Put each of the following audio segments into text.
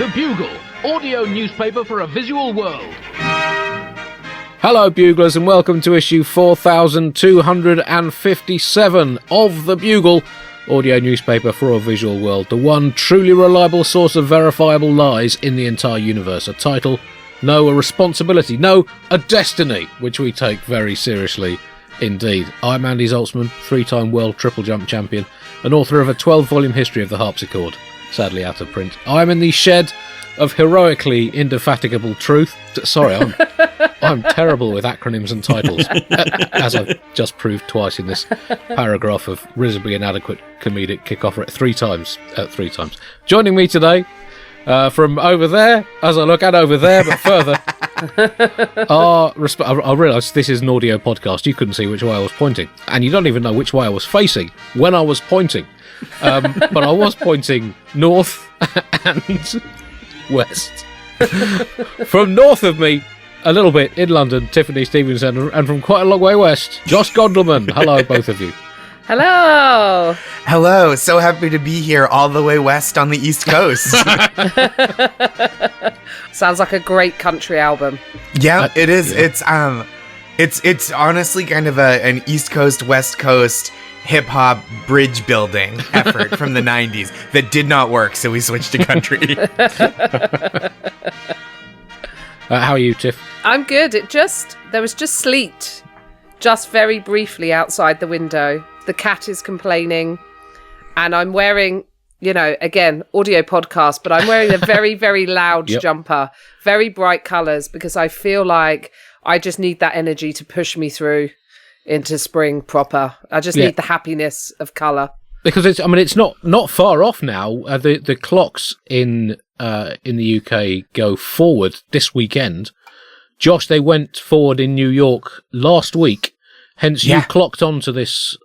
The Bugle, audio newspaper for a visual world. Hello, Buglers, and welcome to issue 4257 of The Bugle, audio newspaper for a visual world. The one truly reliable source of verifiable lies in the entire universe. A title, no, a responsibility, no, a destiny, which we take very seriously indeed. I'm Andy Zaltzman, three-time world triple jump champion, and author of a 12-volume history of the harpsichord, sadly out of print. I'm in the shed of heroically indefatigable truth. Sorry, I'm terrible with acronyms and titles, as I've just proved twice in this paragraph of reasonably inadequate comedic kick-off three times. Joining me today, from over there, as I look at over there, but further, I realise this is an audio podcast. You couldn't see which way I was pointing, and you don't even know which way I was facing when I was pointing. But I was pointing north and west. From north of me, a little bit, in London, Tiff Stevenson, and from quite a long way west, Josh Gondelman. Hello, both of you. Hello. Hello. So happy to be here all the way west on the East Coast. Sounds like a great country album. Yeah, it is. Yeah. It's honestly kind of an East Coast, West Coast hip-hop bridge building effort from the 90s that did not work, so we switched to country. How are you, Tiff? I'm good. There was just sleet, just very briefly outside the window. The cat is complaining, and I'm wearing, again, audio podcast, but I'm wearing a very, very loud jumper, very bright colours, because I feel like I just need that energy to push me through into spring proper. I just need the happiness of colour. Because it's not far off now. The clocks in the UK go forward this weekend. Josh, they went forward in New York last week. Hence, you clocked onto this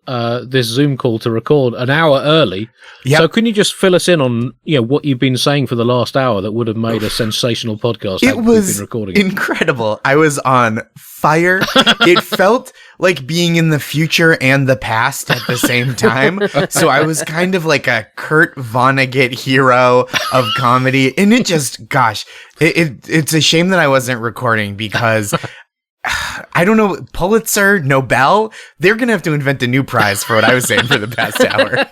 Zoom call to record an hour early. Yep. So, can you just fill us in on what you've been saying for the last hour that would have made a sensational podcast? It was incredible. I was on fire. It felt like being in the future and the past at the same time. So I was kind of like a Kurt Vonnegut hero of comedy, and it just, gosh, it's a shame that I wasn't recording because. I don't know, Pulitzer, Nobel, they're going to have to invent a new prize for what I was saying for the past hour.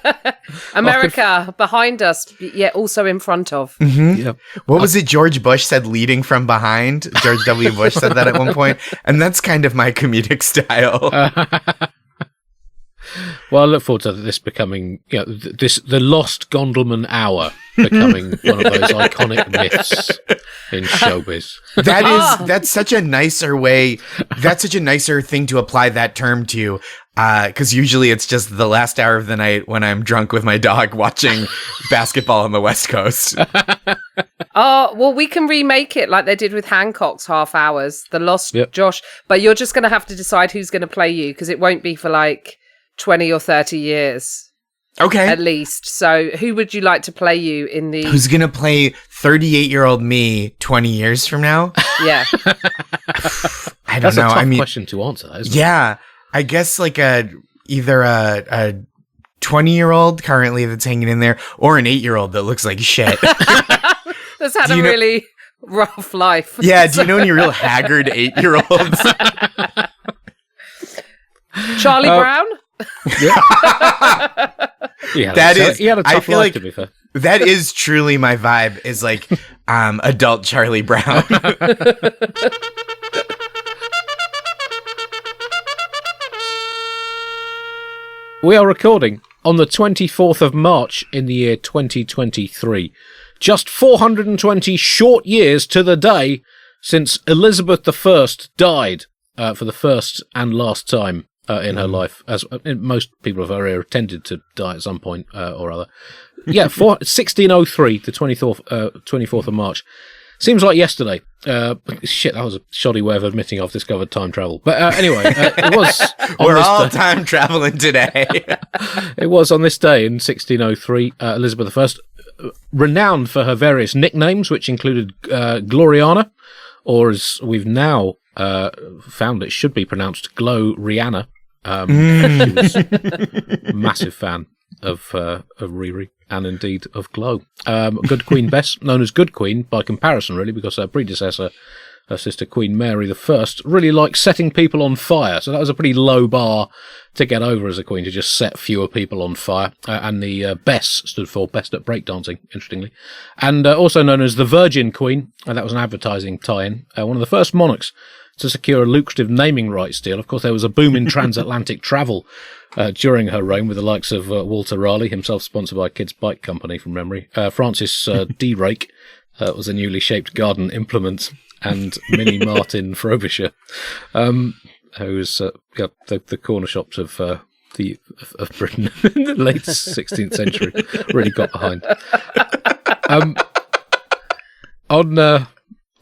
America, behind us, yet also in front of. Mm-hmm. Yep. What was it George Bush said, leading from behind? George W. Bush said that at one point, and that's kind of my comedic style. Well, I look forward to this becoming, the lost Gondelman hour becoming one of those iconic myths in showbiz. That's such a nicer way. That's such a nicer thing to apply that term to, because usually it's just the last hour of the night when I'm drunk with my dog watching basketball on the West Coast. Oh, well, we can remake it like they did with Hancock's half hours, the lost Josh. But you're just going to have to decide who's going to play you, because it won't be for like 20 or 30 years. Okay. At least. So who would you like to play you in the... Who's going to play 38-year-old me 20 years from now? Yeah. I don't know. That's a tough question to answer, isn't it? Yeah. I guess like either a 20-year-old currently that's hanging in there, or an 8-year-old that looks like shit. That's had a really rough life. Yeah. Do you know any real haggard 8-year-olds? Charlie Brown? Yeah. He had a tough life, to be fair. That is truly my vibe, is like adult Charlie Brown. We are recording on the 24th of March in the year 2023. Just 420 short years to the day since Elizabeth I died for the first and last time in her life, as most people of her era tended to die at some point or other. Yeah, 1603, the 24th of March. Seems like yesterday. Shit, that was a shoddy way of admitting I've discovered time travel. But anyway, it was... We're all time traveling today. It was on this day in 1603, Elizabeth I, renowned for her various nicknames, which included Gloriana, or as we've now found it should be pronounced, Glow Rihanna. She was a massive fan of Riri and indeed of Glow. Good Queen Bess, known as Good Queen by comparison, really, because her predecessor, her sister Queen Mary I, really liked setting people on fire. So that was a pretty low bar to get over as a queen, to just set fewer people on fire. And the Bess stood for Best at Breakdancing, interestingly. And also known as the Virgin Queen, and that was an advertising tie-in. One of the first monarchs to secure a lucrative naming rights deal. Of course, there was a boom in transatlantic travel during her reign, with the likes of Walter Raleigh, himself sponsored by Kids Bike Company from memory. Francis D-Rake was a newly shaped garden implement, and Minnie Martin Frobisher, who was the corner shops of Britain in the late 16th century. Really got behind.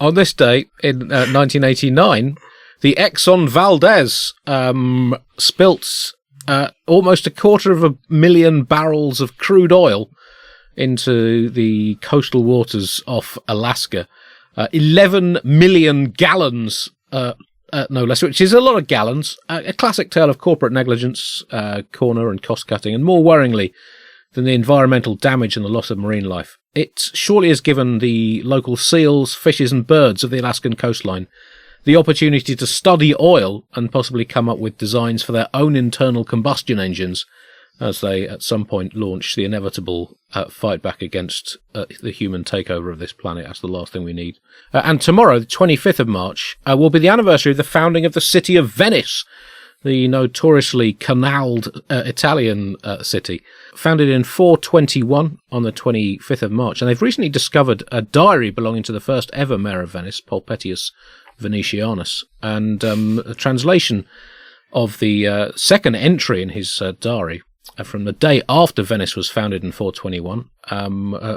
On this day in 1989, the Exxon Valdez spilt almost 250,000 barrels of crude oil into the coastal waters off Alaska. 11 million gallons, no less, which is a lot of gallons. A classic tale of corporate negligence, corner and cost cutting, and more worryingly than the environmental damage and the loss of marine life, it surely has given the local seals, fishes and birds of the Alaskan coastline the opportunity to study oil and possibly come up with designs for their own internal combustion engines as they at some point launch the inevitable fight back against the human takeover of this planet. That's the last thing we need. And tomorrow, the 25th of March, will be the anniversary of the founding of the city of Venice, the notoriously canalled Italian city, founded in 421 on the 25th of March. And they've recently discovered a diary belonging to the first ever mayor of Venice, Pulpetius Venetianus, and a translation of the second entry in his diary from the day after Venice was founded in 421,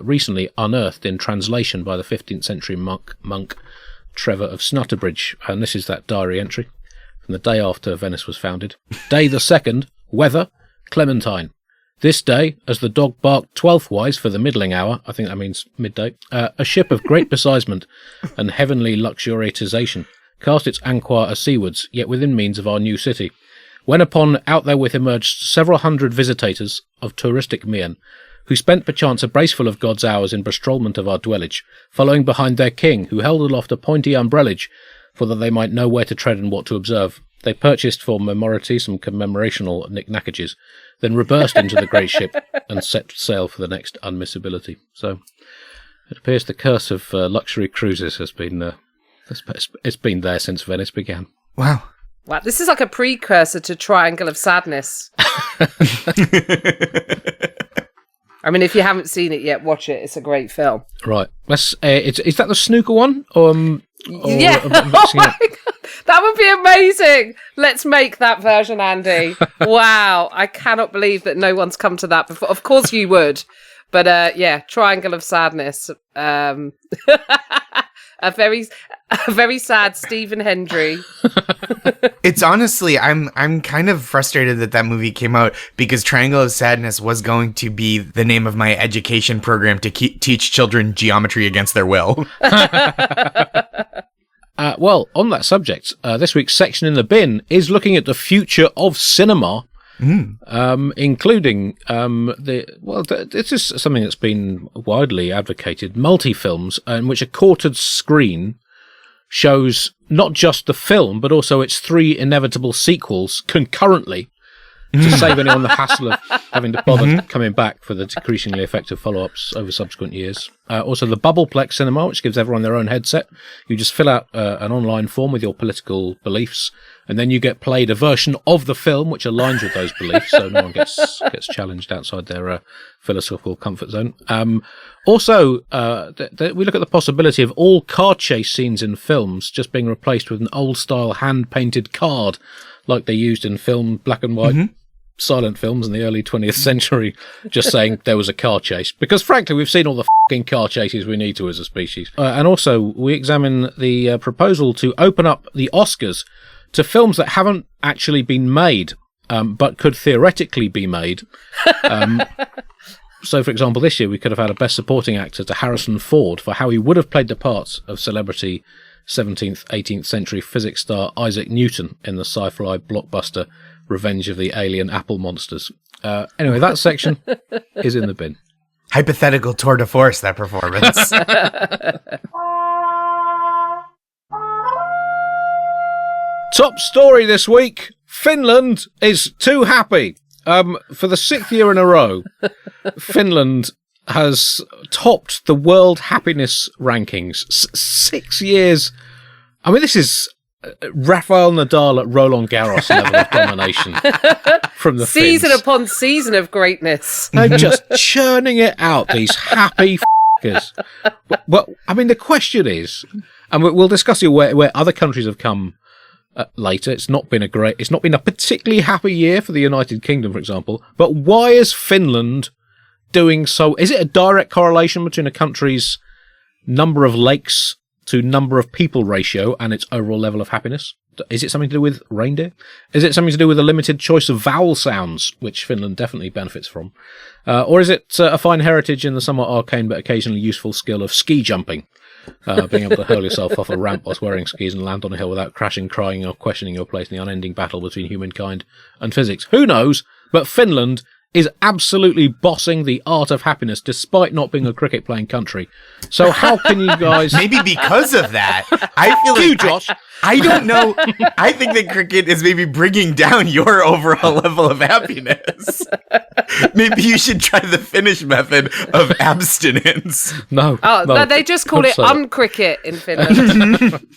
recently unearthed in translation by the 15th century monk Trevor of Snutterbridge. And this is that diary entry from the day after Venice was founded. Day the 2nd, weather, Clementine. This day, as the dog barked 12thwise for the middling hour, I think that means midday, a ship of great besizement and heavenly luxuriatization cast its anchor seawards, yet within means of our new city. When upon out therewith emerged several hundred visitators of touristic mien, who spent perchance a braceful of God's hours in bestrolment of our dwellage, following behind their king, who held aloft a pointy umbrellage, for that they might know where to tread and what to observe. They purchased for memority some commemorational knickknackages, then reversed into the great ship and set sail for the next unmissability. So it appears the curse of luxury cruises has been it's been there since Venice began. Wow. Wow, this is like a precursor to Triangle of Sadness. I mean, if you haven't seen it yet, watch it. It's a great film. Right. Let's. Is that the snooker one? Yeah. Oh my God. That would be amazing. Let's make that version, Andy. Wow. I cannot believe that no one's come to that before. Of course you would. But yeah, Triangle of Sadness. A very sad Stephen Hendry. It's honestly, I'm kind of frustrated that movie came out, because Triangle of Sadness was going to be the name of my education program to teach children geometry against their will. Well, on that subject, this week's section in the bin is looking at the future of cinema. Including this is something that's been widely advocated, multi-films, in which a quartered screen shows not just the film, but also its 3 inevitable sequels concurrently, to save anyone the hassle of having to bother coming back for the decreasingly effective follow-ups over subsequent years. Also the Bubbleplex cinema, which gives everyone their own headset. You just fill out an online form with your political beliefs, and then you get played a version of the film which aligns with those beliefs, so no one gets challenged outside their philosophical comfort zone. Also, we look at the possibility of all car chase scenes in films just being replaced with an old-style hand-painted card, like they used in film black and white silent films in the early 20th century, just saying there was a car chase. Because, frankly, we've seen all the fucking car chases we need to as a species. And also, we examine the proposal to open up the Oscars to films that haven't actually been made, but could theoretically be made. So, for example, this year we could have had a Best Supporting Actor to Harrison Ford for how he would have played the parts of celebrity 17th, 18th century physics star Isaac Newton in the sci-fi blockbuster Revenge of the Alien Apple Monsters. Anyway, that section is in the bin. Hypothetical tour de force, that performance. Top story this week. Finland is too happy. For the 6th year in a row, Finland has topped the world happiness rankings. 6 years. I mean, this is Rafael Nadal at Roland Garros level of domination from the season Finns. upon season of greatness. They're just churning it out, these happy f***ers. Well, I mean, the question is, and we'll discuss here where other countries have come later. It's not been a particularly happy year for the United Kingdom, for example. But why is Finland doing so? Is it a direct correlation between a country's number of lakes to number of people ratio and its overall level of happiness? Is it something to do with reindeer? Is it something to do with a limited choice of vowel sounds, which Finland definitely benefits from? Or is it a fine heritage in the somewhat arcane but occasionally useful skill of ski jumping? Being able to hurl yourself off a ramp whilst wearing skis and land on a hill without crashing, crying, or questioning your place in the unending battle between humankind and physics. Who knows? But Finland is absolutely bossing the art of happiness despite not being a cricket-playing country. So how can you guys... Maybe because of that. I feel like... Josh. I don't know. I think that cricket is maybe bringing down your overall level of happiness. Maybe you should try the Finnish method of abstinence. No. No, they just call it uncricket in Finland.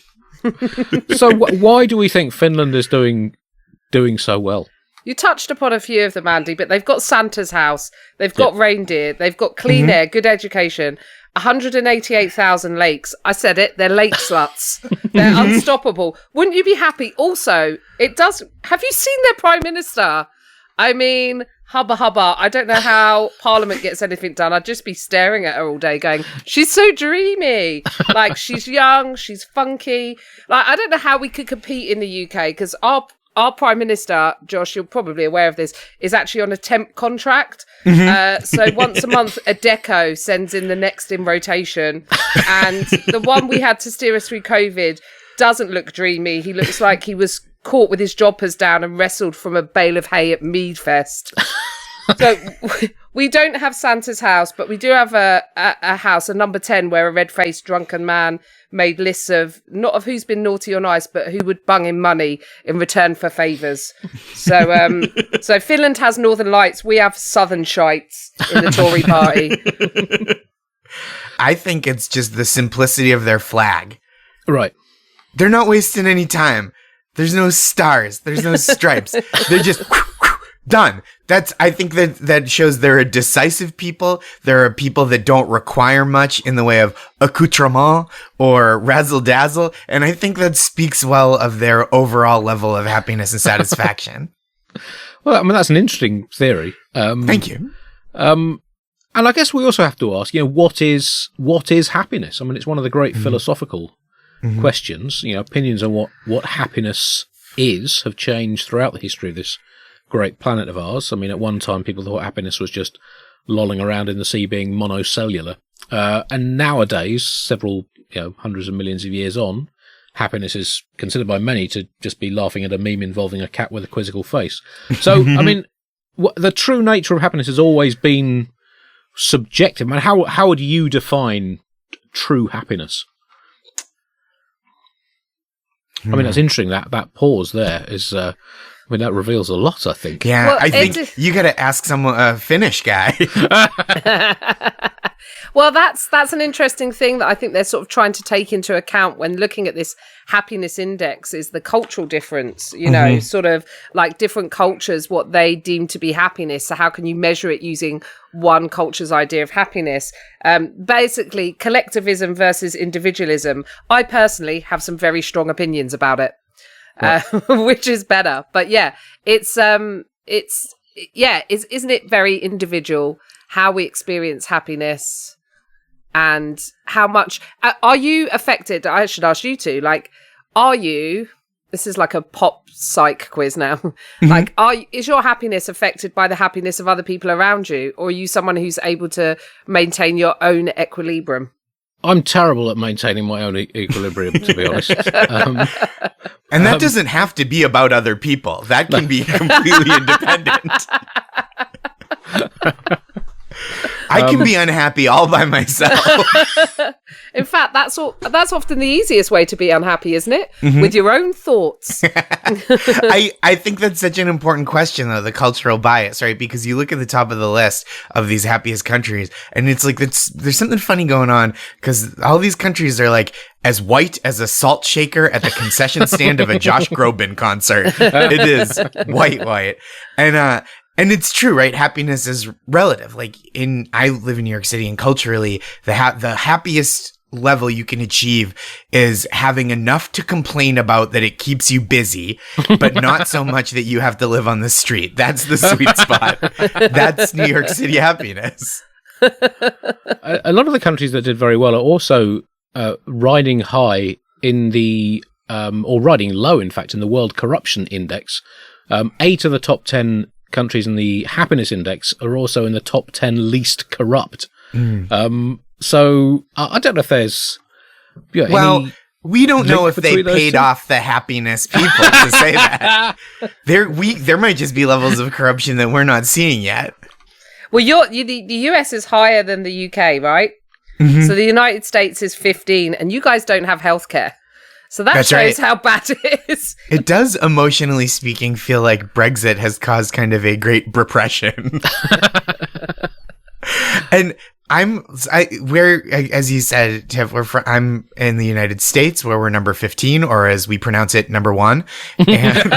So why do we think Finland is doing so well? You touched upon a few of them, Andy, but they've got Santa's house, they've got reindeer, they've got clean air, good education, 188,000 lakes. I said it, they're lake sluts. They're unstoppable. Wouldn't you be happy? Also, have you seen their Prime Minister? I mean, hubba hubba. I don't know how Parliament gets anything done. I'd just be staring at her all day going, she's so dreamy. Like, she's young, she's funky. Like, I don't know how we could compete in the UK because our Prime Minister, Josh, you're probably aware of this, is actually on a temp contract. So once a month, Adecco sends in the next in rotation. And the one we had to steer us through COVID doesn't look dreamy. He looks like he was caught with his joppers down and wrestled from a bale of hay at Meadfest. So we don't have Santa's house, but we do have a house, a number 10, where a red-faced drunken man made lists of, not of who's been naughty or nice, but who would bung him money in return for favours. So so Finland has Northern Lights. We have Southern shites in the Tory party. I think it's just the simplicity of their flag. Right. They're not wasting any time. There's no stars. There's no stripes. They're just done. I think that shows they're a decisive people. There are people that don't require much in the way of accoutrement or razzle dazzle. And I think that speaks well of their overall level of happiness and satisfaction. Well, I mean, that's an interesting theory. Thank you. And I guess we also have to ask, what is happiness? I mean, it's one of the great philosophical questions. Opinions on what happiness is have changed throughout the history of this great planet of ours. I mean, at one time, people thought happiness was just lolling around in the sea being monocellular. And nowadays, several hundreds of millions of years on, happiness is considered by many to just be laughing at a meme involving a cat with a quizzical face. So, I mean, the true nature of happiness has always been subjective. I mean, how would you define true happiness? I mean, that's interesting. That pause there is... I mean, that reveals a lot, I think. Yeah, well, I think you got to ask a Finnish guy. Well, that's an interesting thing that I think they're sort of trying to take into account when looking at this happiness index is the cultural difference, sort of like different cultures, what they deem to be happiness. So how can you measure it using one culture's idea of happiness? Basically, collectivism versus individualism. I personally have some very strong opinions about it. Right. Which is better, but yeah, isn't it very individual how we experience happiness and how much are you affected? I should ask you two, like, this is like a pop psych quiz now. Like, is your happiness affected by the happiness of other people around you, or are you someone who's able to maintain your own equilibrium? I'm terrible at maintaining my own equilibrium, to be honest. And that doesn't have to be about other people. That can be completely independent. I can be unhappy all by myself. In fact, that's often the easiest way to be unhappy, isn't it? Mm-hmm. With your own thoughts. I think that's such an important question, though, the cultural bias, right? Because you look at the top of the list of these happiest countries, and it's like there's something funny going on, because all these countries are like as white as a salt shaker at the concession stand of a Josh Groban concert. It is white. And it's true, right? Happiness is relative. Like I live in New York City, and culturally, the happiest level you can achieve is having enough to complain about that it keeps you busy, but not so much that you have to live on the street. That's the sweet spot. That's New York City happiness. A lot of the countries that did very well are also riding high in the, or riding low, in fact, in the World Corruption Index. 8 of the top 10 countries in the happiness index are also in the top 10 least corrupt. So I don't know if there's we don't know if they paid off the happiness people to say that. There might just be levels of corruption that we're not seeing yet. Well, the US is higher than the UK, right? Mm-hmm. So the United States is 15, and you guys don't have healthcare. So that shows how bad it is. It does, emotionally speaking, feel like Brexit has caused kind of a great repression. And as you said, Tiff, I'm in the United States, where we're number 15, or as we pronounce it, number 1. And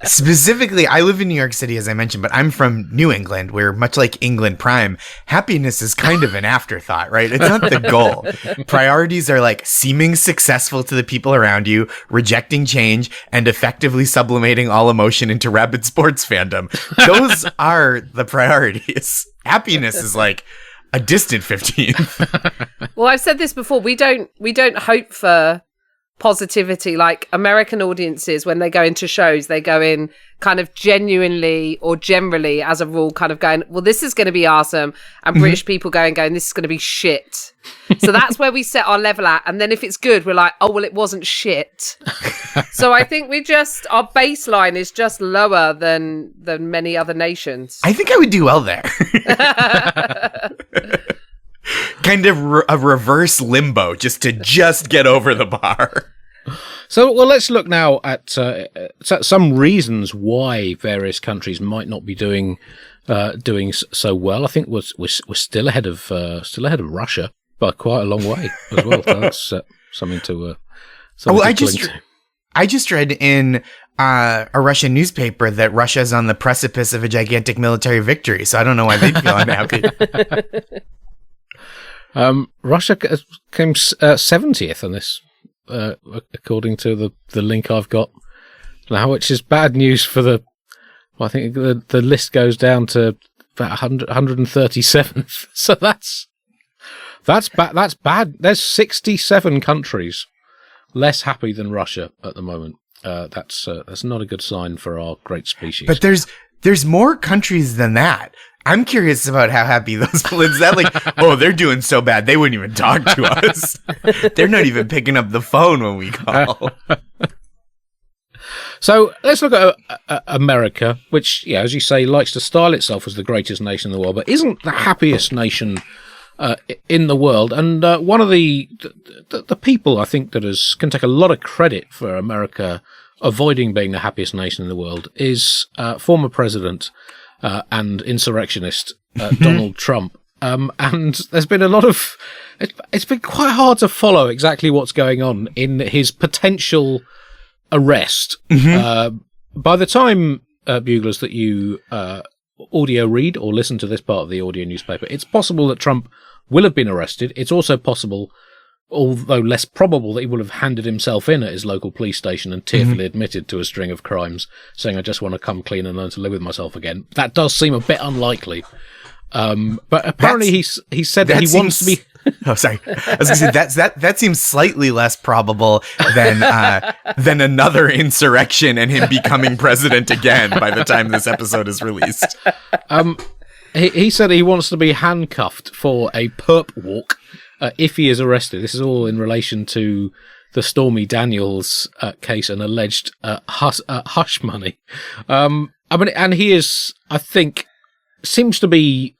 specifically, I live in New York City, as I mentioned, but I'm from New England, where, much like England Prime, happiness is kind of an afterthought, right? It's not the goal. Priorities are like seeming successful to the people around you, rejecting change, and effectively sublimating all emotion into rabid sports fandom. Those are the priorities. Happiness is like a distant 15th. Well, I've said this before. We don't hope for positivity. Like American audiences, when they go into shows, they go in kind of genuinely or generally, as a rule, kind of going, well, this is going to be awesome. And British people going, this is going to be shit. So that's where we set our level at. And then if it's good, we're like, oh, well, it wasn't shit. So I think our baseline is just lower than many other nations. I think I would do well there. Kind of a reverse limbo, just to get over the bar. So, well, let's look now at some reasons why various countries might not be doing so well. I think we're still ahead of Russia by quite a long way as well. That's something to. I just read in a Russian newspaper that Russia is on the precipice of a gigantic military victory. So I don't know why they'd feel unhappy. Russia came 70th on this, according to the link I've got now, which is bad news for the. Well, I think the list goes down to about 137th. So that's bad. That's bad. There's 67 countries less happy than Russia at the moment. That's not a good sign for our great species. But there's more countries than that. I'm curious about how happy those people is. That like, oh, they're doing so bad they wouldn't even talk to us. They're not even picking up the phone when we call. So let's look at America, which, yeah, as you say, likes to style itself as the greatest nation in the world, but isn't the happiest nation in the world. And one of the people I think that can take a lot of credit for America avoiding being the happiest nation in the world is former president and insurrectionist Donald Trump. And there's been a lot of... It's been quite hard to follow exactly what's going on in his potential arrest. By the time, Buglers, that you audio read or listen to this part of the audio newspaper, it's possible that Trump will have been arrested. It's also possible, although less probable, that he will have handed himself in at his local police station and tearfully admitted to a string of crimes, saying, I just want to come clean and learn to live with myself again. That does seem a bit unlikely. But apparently he said that he wants to be... Oh, sorry. I was going to say, that seems slightly less probable than another insurrection and him becoming president again by the time this episode is released. He said he wants to be handcuffed for a perp walk if he is arrested. This is all in relation to the Stormy Daniels case and alleged hush money. And he is, I think, seems to be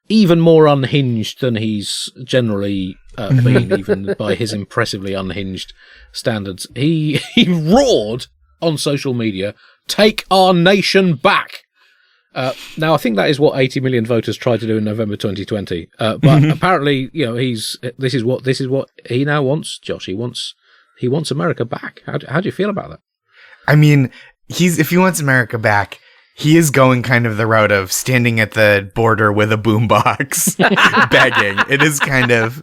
even more unhinged than he's generally been, even by his impressively unhinged standards. He roared on social media, "Take our nation back!" Now, I think that is what 80 million voters tried to do in November 2020. But apparently, this is what he now wants, Josh. He wants America back. How do you feel about that? I mean, if he wants America back, he is going kind of the route of standing at the border with a boombox, begging. It is kind of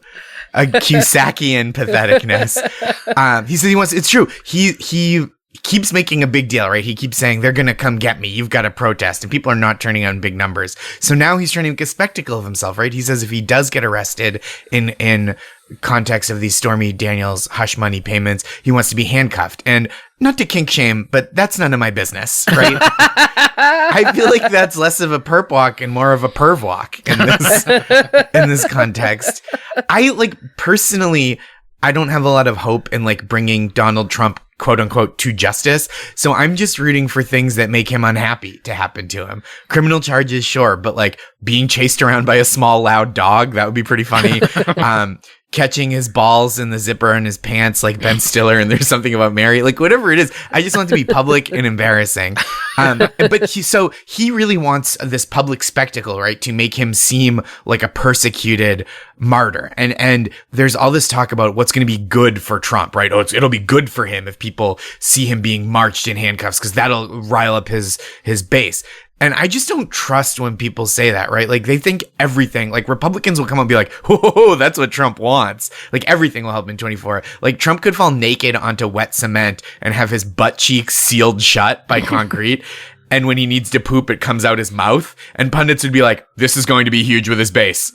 a Cusackian patheticness. He says he wants. It's true. He keeps making a big deal, right? He keeps saying they're going to come get me. You've got to protest, and people are not turning out in big numbers. So now he's trying to make a spectacle of himself, right? He says if he does get arrested in context of these Stormy Daniels hush money payments, he wants to be handcuffed. And not to kink shame, but that's none of my business, right? I feel like that's less of a perp walk and more of a perv walk in this context. Personally, I don't have a lot of hope in bringing Donald Trump, quote unquote, to justice. So I'm just rooting for things that make him unhappy to happen to him. Criminal charges, sure, but being chased around by a small, loud dog, that would be pretty funny. Catching his balls in the zipper in his pants like Ben Stiller and There's Something About Mary, whatever it is, I just want it to be public and embarrassing. But he really wants this public spectacle, right, to make him seem like a persecuted martyr. And there's all this talk about what's going to be good for Trump, right? It'll be good for him if people see him being marched in handcuffs because that'll rile up his base. And I just don't trust when people say that, right? They think everything, Republicans will come and be like, "Oh, that's what Trump wants." Everything will help in 24. Trump could fall naked onto wet cement and have his butt cheeks sealed shut by concrete. And when he needs to poop, it comes out his mouth. And pundits would be like, "This is going to be huge with his base."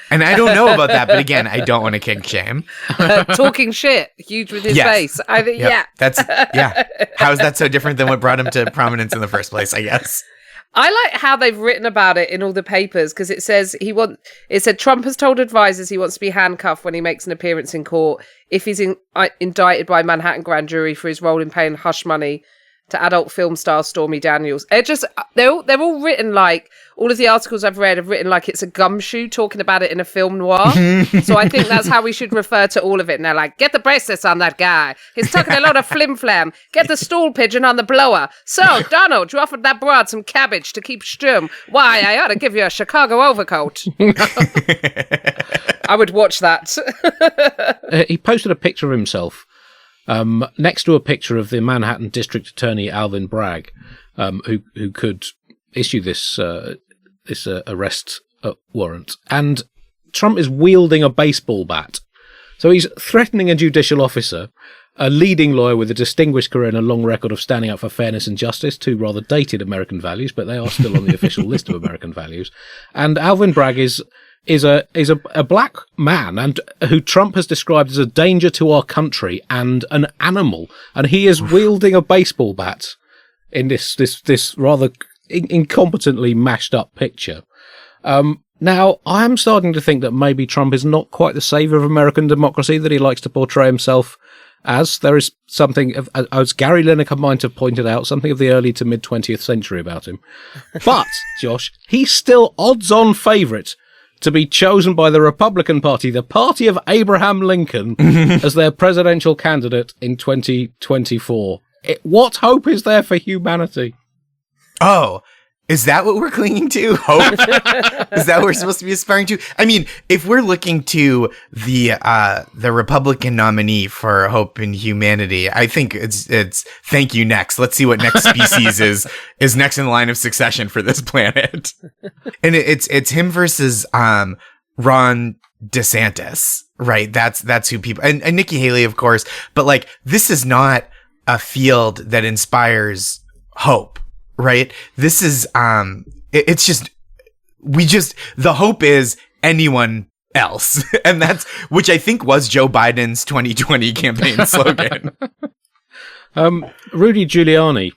And I don't know about that. But again, I don't want to kink shame. Talking shit, huge with his face. I think, How is that so different than what brought him to prominence in the first place, I guess? I like how they've written about it in all the papers because it says it said Trump has told advisors he wants to be handcuffed when he makes an appearance in court if he's indicted by Manhattan grand jury for his role in paying hush money to adult film star Stormy Daniels. They're all written all of the articles I've read have written it's a gumshoe talking about it in a film noir. So I think that's how we should refer to all of it. And they're get the bracelets on that guy. He's talking a lot of flim-flam. Get the stool pigeon on the blower. So, Donald, you offered that broad some cabbage to keep strum. Why, I ought to give you a Chicago overcoat. I would watch that. He posted a picture of himself next to a picture of the Manhattan District Attorney Alvin Bragg, who could issue this arrest warrant, and Trump is wielding a baseball bat. So he's threatening a judicial officer, a leading lawyer with a distinguished career and a long record of standing up for fairness and justice, two rather dated American values, but they are still on the official list of American values. And Alvin Bragg is a black man and who Trump has described as a danger to our country and an animal, and he is wielding a baseball bat in this rather incompetently mashed up picture. Now, I am starting to think that maybe Trump is not quite the savior of American democracy that he likes to portray himself as. There is something, as Gary Lineker might have pointed out, something of the early to mid 20th century about him. But, Josh, he's still odds-on favourite to be chosen by the Republican Party, the party of Abraham Lincoln, as their presidential candidate in 2024. What hope is there for humanity? Oh, is that what we're clinging to? Hope? Is that what we're supposed to be aspiring to? I mean, if we're looking to the Republican nominee for hope in humanity, I think it's thank you next. Let's see what next species is next in the line of succession for this planet. And it's him versus Ron DeSantis, right? That's who people and Nikki Haley, of course. But this is not a field that inspires hope. Right? This is, it's just, the hope is anyone else. And which I think was Joe Biden's 2020 campaign slogan. Rudy Giuliani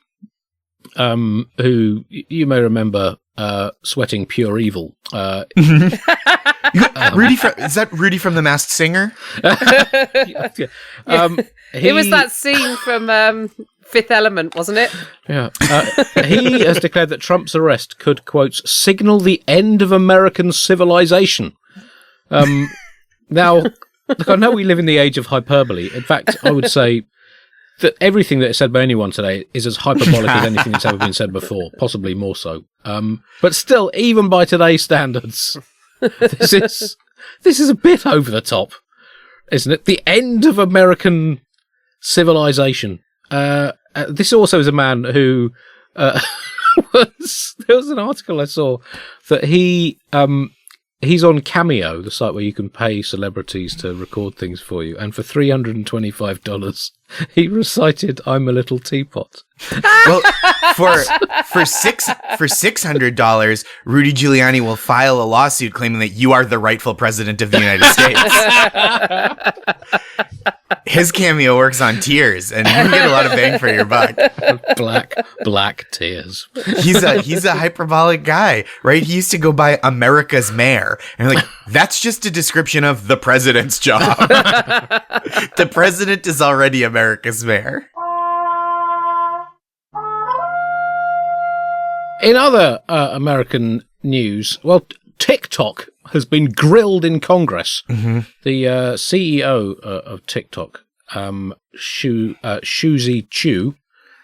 who you may remember sweating pure evil. Is that Rudy from The Masked Singer? It was that scene from Fifth Element, wasn't it? Yeah. He has declared that Trump's arrest could, quote, signal the end of American civilization. Now, look, I know we live in the age of hyperbole. In fact, I would say that everything that is said by anyone today is as hyperbolic as anything that's ever been said before, possibly more so. But still, even by today's standards, this is a bit over the top, isn't it? The end of American civilization. This also is a man who there was an article I saw that he's on Cameo, the site where you can pay celebrities to record things for you, and for $325 he recited "I'm a Little Teapot." Well, for $600, Rudy Giuliani will file a lawsuit claiming that you are the rightful president of the United States. His Cameo works on tears, and you can get a lot of bang for your buck. Black tears. He's a hyperbolic guy, right? He used to go by America's mayor, and like that's just a description of the president's job. The president is already America's mayor. In other American news, well, TikTok has been grilled in Congress. Mm-hmm. The CEO of TikTok, Shuzi Chu,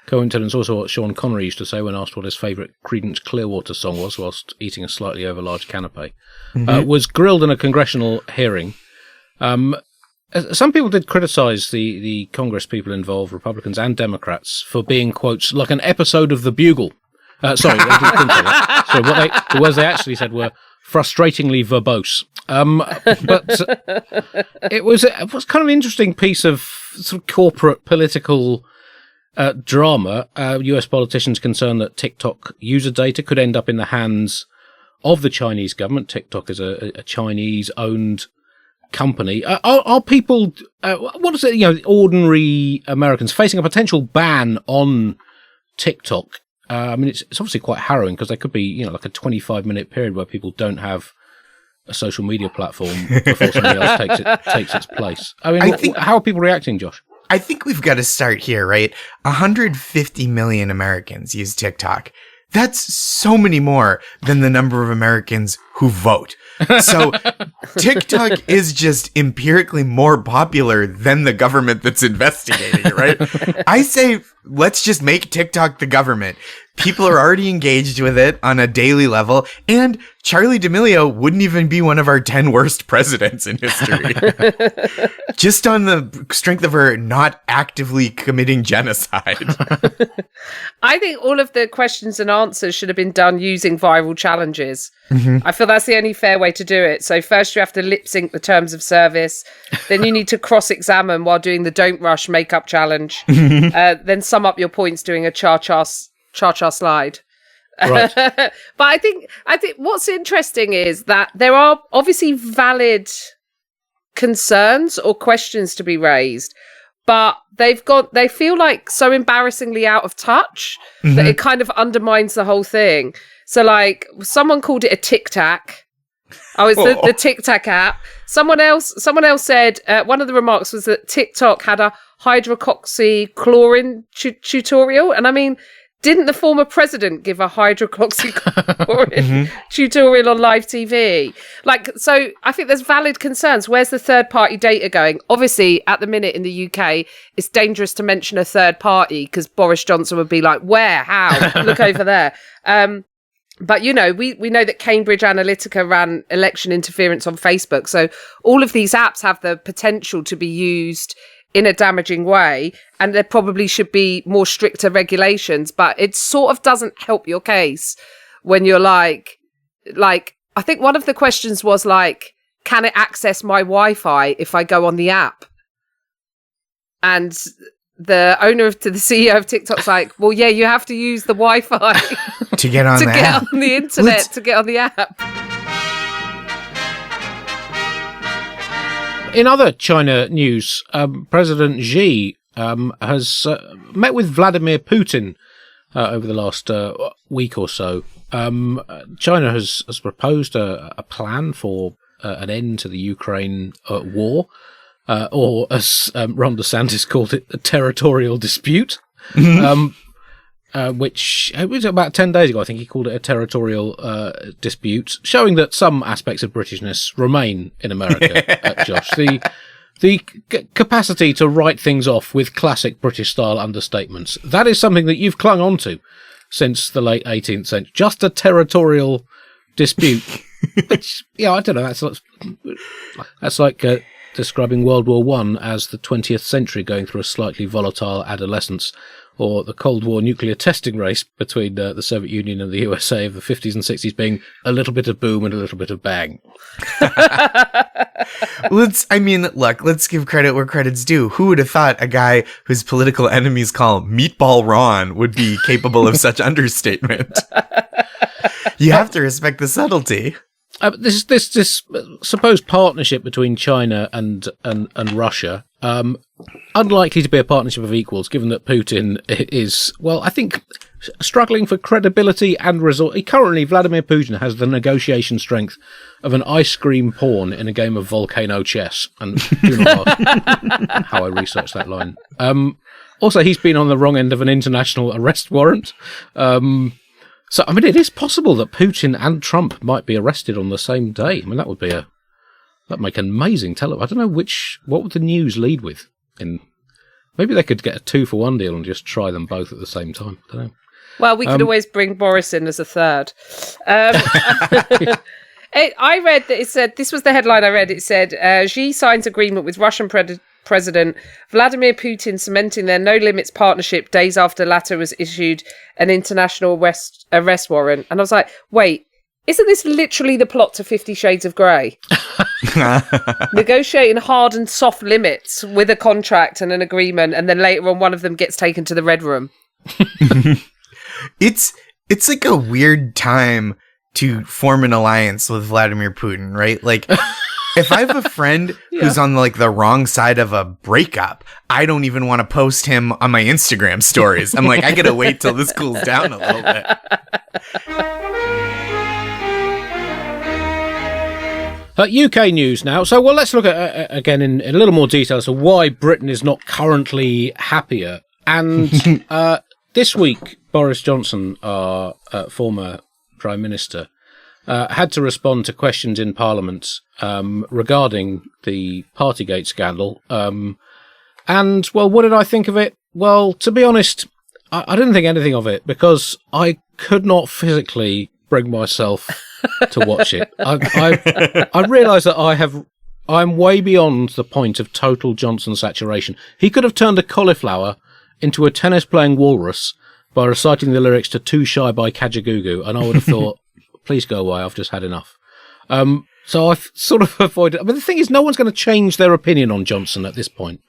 coincidence also what Sean Connery used to say when asked what his favourite Creedence Clearwater song was whilst eating a slightly overlarge canapé, was grilled in a congressional hearing. Some people did criticise the Congress people involved, Republicans and Democrats, for being, quotes, like an episode of the Bugle. Sorry, they didn't say that. So the words they actually said were frustratingly verbose. But it was kind of an interesting piece of sort of corporate political drama. US politicians concerned that TikTok user data could end up in the hands of the Chinese government. TikTok is a Chinese-owned company. Are people, what is it, ordinary Americans facing a potential ban on TikTok? I mean, it's obviously quite harrowing because there could be, like a 25-minute period where people don't have a social media platform before somebody else takes its place. I mean, how are people reacting, Josh? I think we've got to start here, right? 150 million Americans use TikTok. That's so many more than the number of Americans who vote. So TikTok is just empirically more popular than the government that's investigating it, right? I say, let's just make TikTok the government. People are already engaged with it on a daily level, and Charli D'Amelio wouldn't even be one of our 10 worst presidents in history. Just on the strength of her not actively committing genocide. I think all of the questions and answers should have been done using viral challenges. Mm-hmm. I feel that's the only fair way to do it. So first you have to lip sync the terms of service. Then you need to cross-examine while doing the Don't Rush makeup challenge. Then sum up your points doing a cha-cha slide. Right. But I think what's interesting is that there are obviously valid concerns or questions to be raised, but they feel like so embarrassingly out of touch that it kind of undermines the whole thing. So like someone called it a Tic Tac. Oh, it's the Tic Tac app. Someone else said one of the remarks was that TikTok had a hydroxychloroquine tutorial, and I mean, didn't the former president give a hydroxychloroquine tutorial on live TV? Like, so I think there's valid concerns. Where's the third-party data going? Obviously, at the minute in the UK, it's dangerous to mention a third party because Boris Johnson would be like, where? How? Look over there. But, we know that Cambridge Analytica ran election interference on Facebook. So all of these apps have the potential to be used in a damaging way, and there probably should be more stricter regulations, but it sort of doesn't help your case when you're like, I think one of the questions was like, can it access my Wi-Fi if I go on the app? And the CEO of TikTok's like, well, yeah, you have to use the Wi-Fi to get on the internet, to get on the app. In other China news, President Xi has met with Vladimir Putin over the last week or so. China has proposed a plan for an end to the Ukraine war, or as Ron DeSantis called it, a territorial dispute. Which it was about 10 days ago, I think he called it a territorial dispute, showing that some aspects of Britishness remain in America, Josh. The capacity to write things off with classic British-style understatements, that is something that you've clung on to since the late 18th century. Just a territorial dispute. Which, I don't know, that's like describing World War I as the 20th century going through a slightly volatile adolescence, or the Cold War nuclear testing race between the Soviet Union and the USA of the 50s and 60s being a little bit of boom and a little bit of bang. Let's give credit where credit's due. Who would have thought a guy whose political enemies call Meatball Ron would be capable of such understatement? You have to respect the subtlety. This supposed partnership between China and Russia, unlikely to be a partnership of equals, given that Putin is, I think, struggling for credibility and resource. Currently, Vladimir Putin has the negotiation strength of an ice cream pawn in a game of volcano chess. And do not ask how I researched that line. Also, he's been on the wrong end of an international arrest warrant. So, it is possible that Putin and Trump might be arrested on the same day. That would be that'd make an amazing television. I don't know what would the news lead with? Maybe they could get a 2-for-1 deal and just try them both at the same time. I don't know. Well, we could always bring Boris in as a third. I read that it said, this was the headline I read, it said, Xi signs agreement with Russian President Vladimir Putin cementing their no-limits partnership days after latter was issued an international arrest warrant. And I was like, wait, isn't this literally the plot to 50 Shades of Grey? Negotiating hard and soft limits with a contract and an agreement, and then later on one of them gets taken to the Red Room. It's like a weird time to form an alliance with Vladimir Putin, right? Like, if I have a friend who's on the wrong side of a breakup, I don't even want to post him on my Instagram stories. I'm like, I gotta wait till this cools down a little bit. UK news now. So, let's look at, again, in a little more detail, so why Britain is not currently happier. And this week, Boris Johnson, our former Prime Minister, had to respond to questions in Parliament regarding the Partygate scandal. And, what did I think of it? Well, to be honest, I didn't think anything of it, because I could not physically bring myself to watch it. I realise that I'm way beyond the point of total Johnson saturation. He could have turned a cauliflower into a tennis-playing walrus by reciting the lyrics to Too Shy by Kajagoogoo, and I would have thought, please go away, I've just had enough. So I've sort of avoided... the thing is, no one's going to change their opinion on Johnson at this point,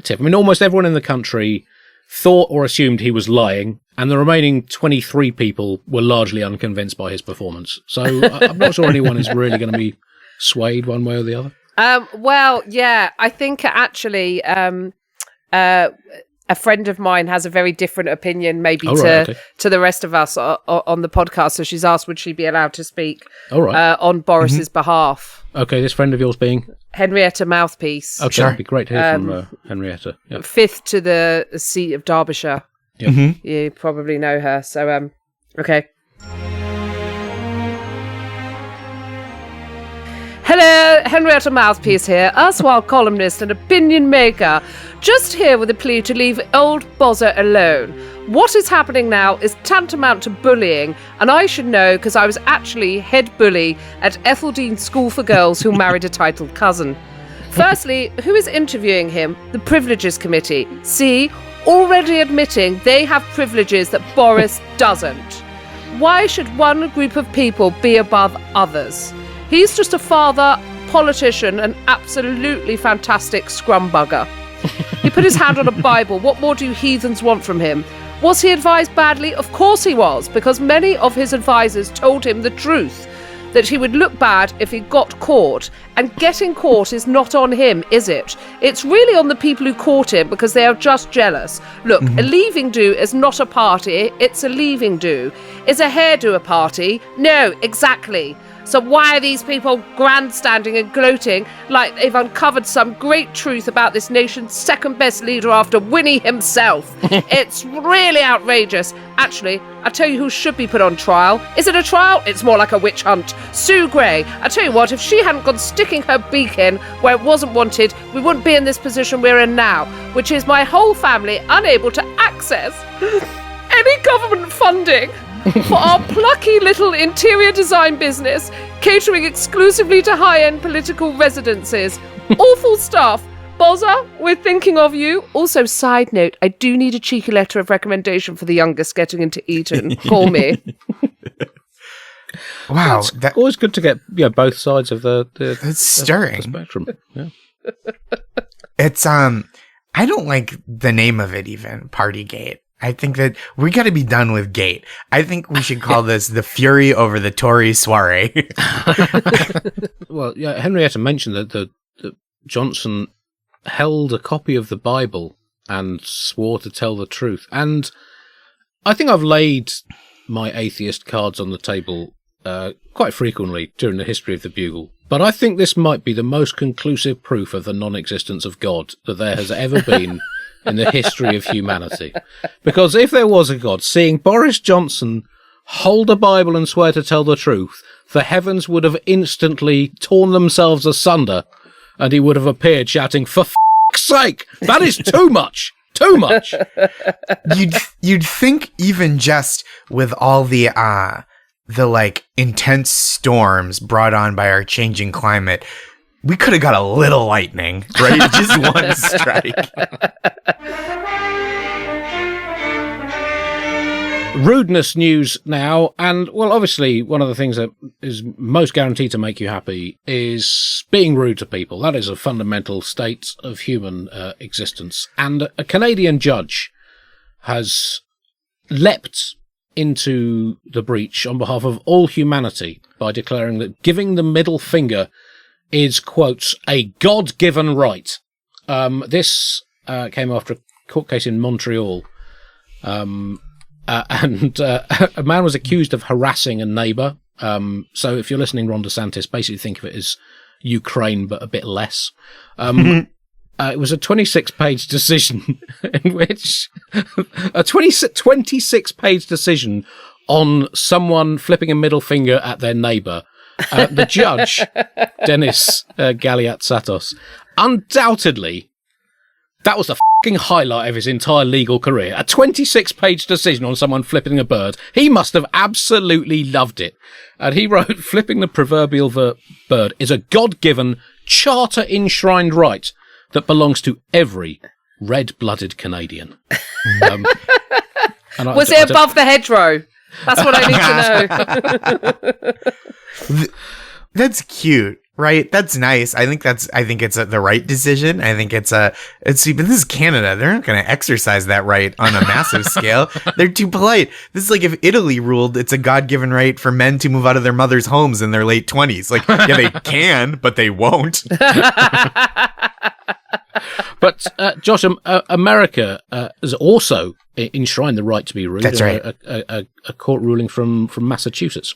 Tiff. Almost everyone in the country thought or assumed he was lying, and the remaining 23 people were largely unconvinced by his performance. So I'm not sure anyone is really going to be swayed one way or the other. I think actually a friend of mine has a very different opinion maybe to the rest of us on the podcast. So she's asked would she be allowed to speak on Boris's behalf. Okay, this friend of yours being? Henrietta Mouthpiece. Okay, it'd be great to hear from Henrietta. Yep. 5th to the seat of Derbyshire. Yep. Mm-hmm. You probably know her. So, okay. Hello, Henrietta Mouthpiece here, erstwhile columnist and opinion maker. Just here with a plea to leave old Bozza alone. What is happening now is tantamount to bullying, and I should know because I was actually head bully at Etheldean School for Girls who married a titled cousin. Firstly, who is interviewing him? The Privileges Committee. See, already admitting they have privileges that Boris doesn't. Why should one group of people be above others? He's just a father, politician, and absolutely fantastic scrumbugger. He put his hand on a Bible. What more do you heathens want from him? Was he advised badly? Of course he was, because many of his advisors told him the truth. that he would look bad if he got caught. And getting caught is not on him, is it? It's really on the people who caught him because they are just jealous. Look, a leaving do is not a party, it's a leaving do. Is a hairdo a party? No, exactly. So why are these people grandstanding and gloating like they've uncovered some great truth about this nation's second best leader after Winnie himself? It's really outrageous. Actually, I'll tell you who should be put on trial. Is it a trial? It's more like a witch hunt. Sue Gray. I tell you what, if she hadn't gone sticking her beak in where it wasn't wanted, we wouldn't be in this position we're in now, which is my whole family unable to access any government funding for our plucky little interior design business, catering exclusively to high-end political residences. Awful stuff. Bozza, we're thinking of you. Also, side note, I do need a cheeky letter of recommendation for the youngest getting into Eton. Call me. Wow. It's always good to get both sides of the stirring. The spectrum. Yeah. It's, I don't like the name of it even, Partygate. I think that we got to be done with Gate. I think we should call this the fury over the Tory soiree. Well, yeah, Henrietta mentioned that Johnson held a copy of the Bible and swore to tell the truth. And I think I've laid my atheist cards on the table quite frequently during the history of the Bugle. But I think this might be the most conclusive proof of the non-existence of God that there has ever been in the history of humanity. Because if there was a God, seeing Boris Johnson hold a Bible and swear to tell the truth, the heavens would have instantly torn themselves asunder, and he would have appeared shouting, "For f***'s sake! That is too much! Too much!" You'd think even just with all the like intense storms brought on by our changing climate, we could have got a little lightning, right? Just one strike. Rudeness news now, and well, obviously one of the things that is most guaranteed to make you happy is being rude to people. That is a fundamental state of human existence. And a Canadian judge has leapt into the breach on behalf of all humanity by declaring that giving the middle finger is, quotes, a God-given right. This came after a court case in Montreal. And a man was accused of harassing a neighbour. So if you're listening, Ron DeSantis, basically think of it as Ukraine, but a bit less. It was a 26-page decision in which a 26-page decision on someone flipping a middle finger at their neighbour. The judge, Dennis Galiatsatos, undoubtedly, that was the fucking highlight of his entire legal career. A 26-page decision on someone flipping a bird. He must have absolutely loved it. And he wrote, "Flipping the proverbial bird is a God-given, charter-enshrined right that belongs to every red-blooded Canadian." Was it above the hedgerow? That's what I need to know. That's cute, right? That's nice. I think it's the right decision. I think but this is Canada. They're not going to exercise that right on a massive scale. They're too polite. This is like if Italy ruled it's a God-given right for men to move out of their mother's homes in their late 20s. Like, yeah, they can, but they won't. But, Josh, America has also enshrined the right to be rude. That's right. A court ruling from Massachusetts.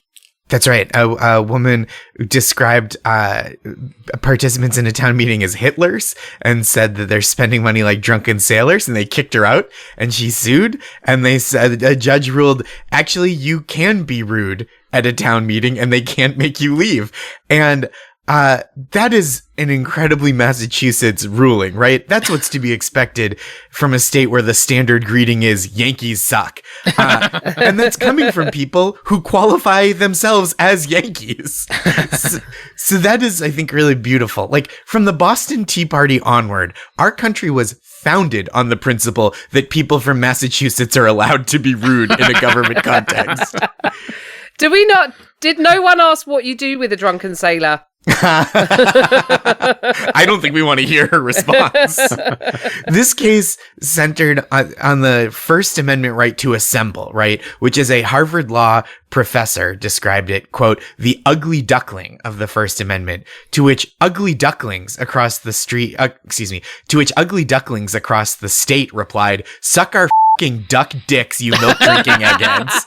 That's right. A woman described participants in a town meeting as Hitlers and said that they're spending money like drunken sailors, and they kicked her out, and she sued. And they said a judge ruled, actually, you can be rude at a town meeting and they can't make you leave. And that is an incredibly Massachusetts ruling, right? That's what's to be expected from a state where the standard greeting is Yankees suck. And that's coming from people who qualify themselves as Yankees. So that is, I think, really beautiful. Like, from the Boston Tea Party onward, our country was founded on the principle that people from Massachusetts are allowed to be rude in a government context. Did no one ask what you do with a drunken sailor? I don't think we want to hear her response. This case centered on the First Amendment right to assemble, right? Which is a Harvard Law professor described it, quote, the ugly duckling of the First Amendment, to which ugly ducklings across the state replied, suck our fucking duck dicks, you milk drinking eggheads.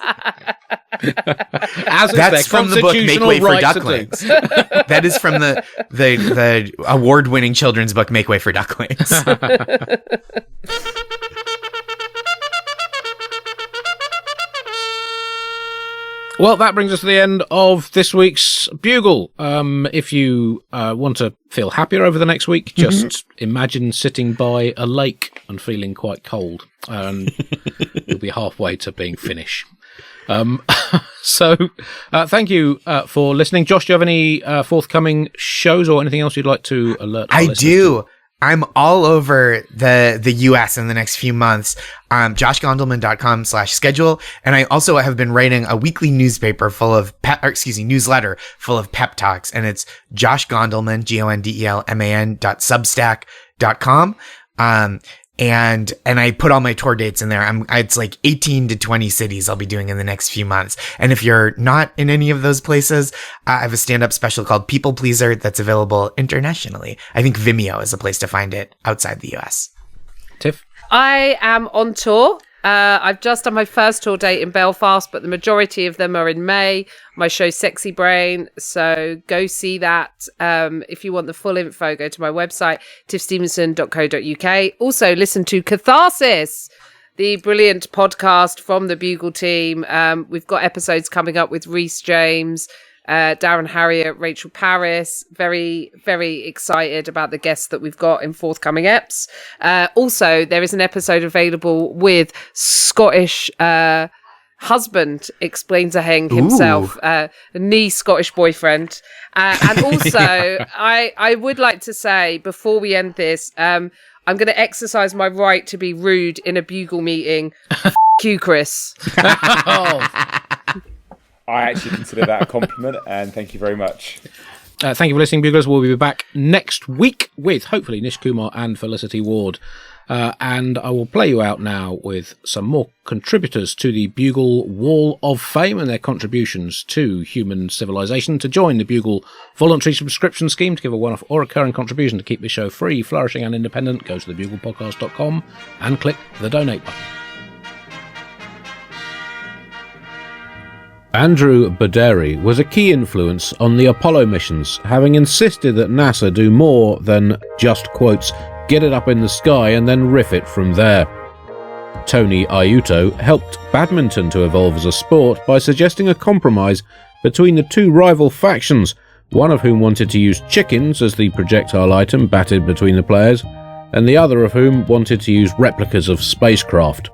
That's from the book Make Way for Ducklings. That is from the award-winning children's book Make Way for Ducklings. Well, that brings us to the end of this week's Bugle. If you want to feel happier over the next week, just imagine sitting by a lake and feeling quite cold, and you'll be halfway to being Finnish. So thank you for listening. Josh, do you have any forthcoming shows or anything else you'd like to alert our listeners do. to? I'm all over the US in the next few months. joshgondelman.com/schedule. And I also have been writing a weekly newsletter full of pep talks. And it's Josh Gondelman, GONDELMAN.substack.com. And I put all my tour dates in there. It's like 18 to 20 cities I'll be doing in the next few months. And if you're not in any of those places, I have a stand-up special called People Pleaser that's available internationally. I think Vimeo is a place to find it outside the US. Tiff? I am on tour. I've just done my first tour date in Belfast, but the majority of them are in May. My show Sexy Brain, so go see that. If you want the full info, go to my website, tiffstevenson.co.uk. Also, listen to Catharsis, the brilliant podcast from the Bugle team. We've got episodes coming up with Rhys James, Darren Harriott, Rachel Paris. Very, very excited about the guests that we've got in forthcoming eps. Also, there is an episode available with Scottish husband explains a hang himself, knee Scottish boyfriend. And also, I would like to say before we end this, I'm going to exercise my right to be rude in a Bugle meeting. F*** you, Chris. I actually consider that a compliment, and thank you very much. Thank you for listening, Buglers. We'll be back next week with, hopefully, Nish Kumar and Felicity Ward. And I will play you out now with some more contributors to the Bugle Wall of Fame and their contributions to human civilization. To join the Bugle voluntary subscription scheme, to give a one-off or recurring contribution to keep the show free, flourishing and independent, go to thebuglepodcast.com and click the donate button. Andrew Baderi was a key influence on the Apollo missions, having insisted that NASA do more than just, quotes, get it up in the sky and then riff it from there. Tony Aiuto helped badminton to evolve as a sport by suggesting a compromise between the two rival factions, one of whom wanted to use chickens as the projectile item batted between the players, and the other of whom wanted to use replicas of spacecraft.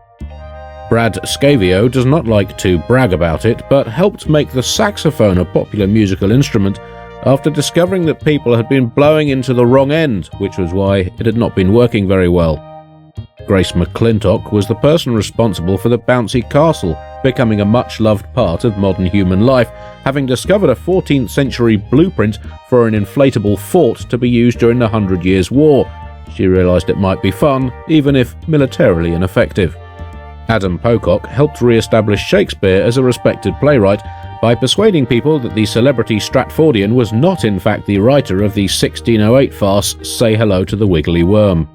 Brad Scavio does not like to brag about it, but helped make the saxophone a popular musical instrument after discovering that people had been blowing into the wrong end, which was why it had not been working very well. Grace McClintock was the person responsible for the bouncy castle, becoming a much-loved part of modern human life, having discovered a 14th century blueprint for an inflatable fort to be used during the 100 Years' War. She realised it might be fun, even if militarily ineffective. Adam Pocock helped re-establish Shakespeare as a respected playwright by persuading people that the celebrity Stratfordian was not in fact the writer of the 1608 farce Say Hello to the Wiggly Worm.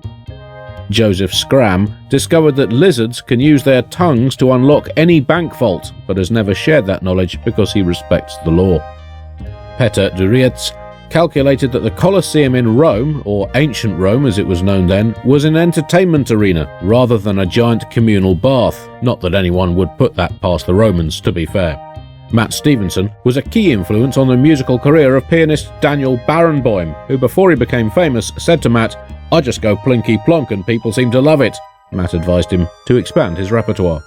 Joseph Scram discovered that lizards can use their tongues to unlock any bank vault, but has never shared that knowledge because he respects the law. Peter Durietz calculated that the Colosseum in Rome, or ancient Rome as it was known then, was an entertainment arena rather than a giant communal bath. Not that anyone would put that past the Romans, to be fair. Matt Stevenson was a key influence on the musical career of pianist Daniel Barenboim, who before he became famous said to Matt, "I just go plinky plonk and people seem to love it." Matt advised him to expand his repertoire.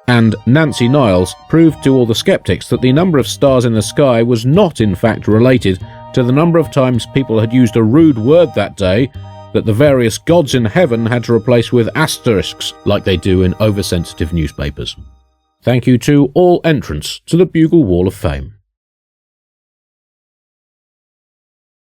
And Nancy Niles proved to all the skeptics that the number of stars in the sky was not in fact related to the number of times people had used a rude word that day that the various gods in heaven had to replace with asterisks like they do in oversensitive newspapers. Thank you to all entrants to the Bugle Wall of Fame.